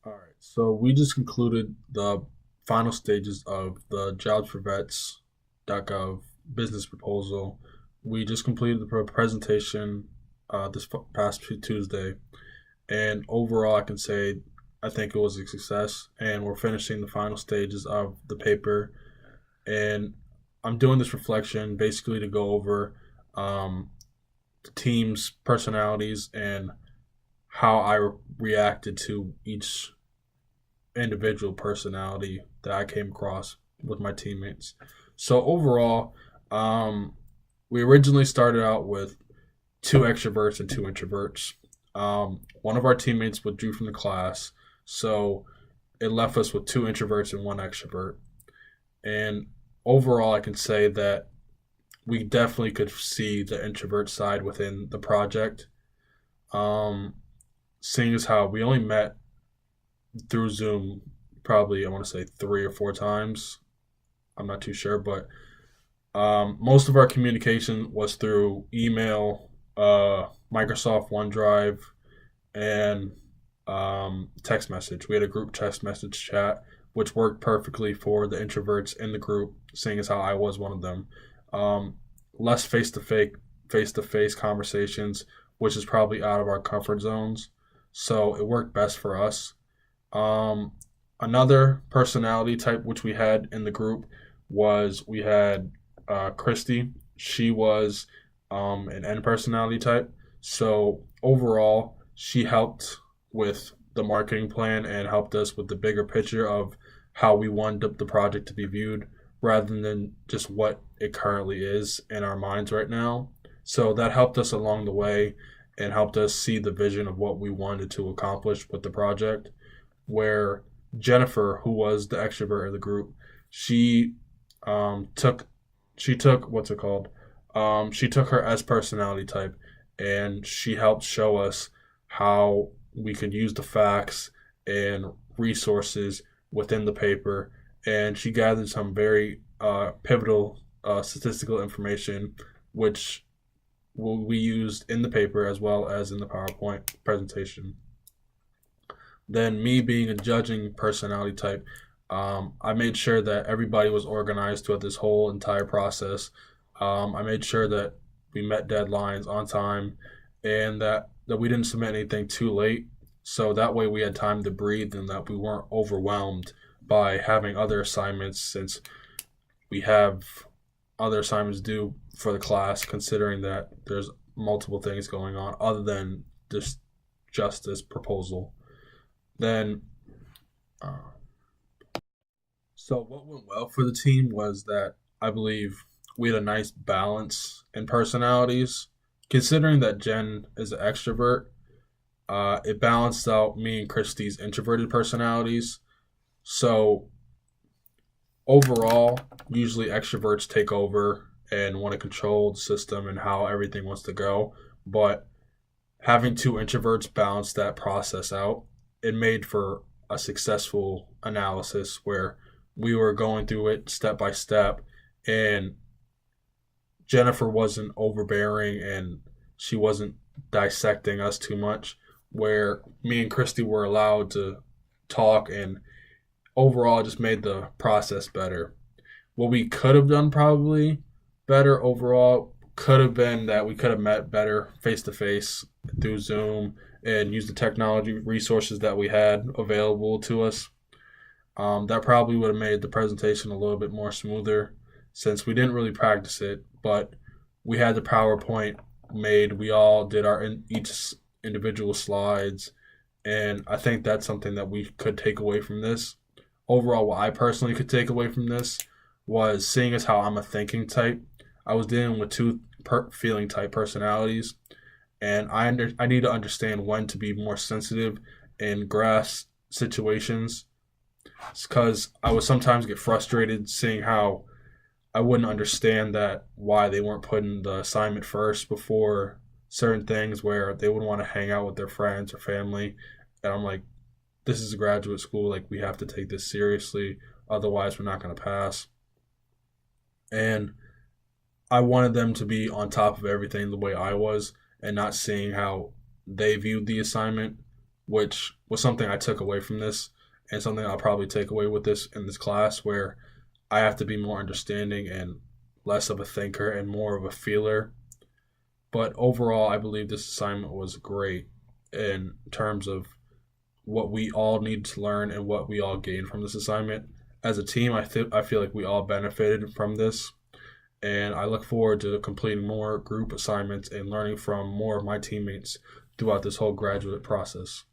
All right. So we just concluded the final stages of the jobsforvets.gov business proposal. We just completed the presentation this past Tuesday, and overall, I can say I think it was a success. And we're finishing the final stages of the paper, and I'm doing this reflection basically to go over the team's personalities and how I reacted to each individual personality that I came across with my teammates. So overall, um, we originally started out with two extroverts and two introverts. One of our teammates withdrew from the class, so it left us with two introverts and one extrovert. And overall, I can say that we definitely could see the introvert side within the project. Um, Seeing as how we only met through Zoom probably I want to say 3 or 4 times. I'm not too sure, but most of our communication was through email, Microsoft OneDrive, and text message. We had a group text message chat, which worked perfectly for the introverts in the group, seeing as how I was one of them. Um, Less face to face conversations, which is probably out of our comfort zones. So it worked best for us. Um, Another personality type which we had in the group was we had Christy. She was an N personality type. So overall, she helped with the marketing plan and helped us with the bigger picture of how we wanted the project to be viewed rather than just what it currently is in our minds right now. So that helped us along the way and helped us see the vision of what we wanted to accomplish with the project. Where Jennifer, who was the extrovert of the group, she took what's it called? She took her S personality type, and she helped show us how we could use the facts and resources within the paper, and she gathered some very pivotal statistical information, which we used in the paper as well as in the PowerPoint presentation. Then me being a judging personality type, I made sure that everybody was organized throughout this whole entire process. I made sure that we met deadlines on time, and that we didn't submit anything too late. So that way we had time to breathe and that we weren't overwhelmed by having other assignments since we have other assignments due for the class, considering that there's multiple things going on other than just this proposal. Then uh, so what went well for the team was that I believe we had a nice balance in personalities. Considering that Jen is an extrovert, it balanced out me and Christy's introverted personalities. So overall, usually extroverts take over and want to control the system and how everything wants to go. But having two introverts balance that process out, it made for a successful analysis where we were going through it step by step, and Jennifer wasn't overbearing and she wasn't dissecting us too much. Where me and Christy were allowed to talk, and overall, it just made the process better. What we could have done probably better overall could have been that we could have met better face to face through Zoom and used the technology resources that we had available to us. That probably would have made the presentation a little bit more smoother since we didn't really practice it, but we had the PowerPoint made. We all did each individual slides, and I think that's something that we could take away from this. Overall, what I personally could take away from this was seeing as how I'm a thinking type. I was dealing with two feeling type personalities, and I need to understand when to be more sensitive and grasp situations because I would sometimes get frustrated seeing how I wouldn't understand that why they weren't putting the assignment first before certain things where they would want to hang out with their friends or family. And I'm like, this is a graduate school. Like, we have to take this seriously. Otherwise, we're not going to pass. And I wanted them to be on top of everything the way I was and not seeing how they viewed the assignment. which was something I took away from this, and something I'll probably take away with this in this class, where I have to be more understanding and less of a thinker and more of a feeler. But overall, I believe this assignment was great in terms of what we all need to learn and what we all gained from this assignment. As a team, I feel like we all benefited from this, and I look forward to completing more group assignments and learning from more of my teammates throughout this whole graduate process.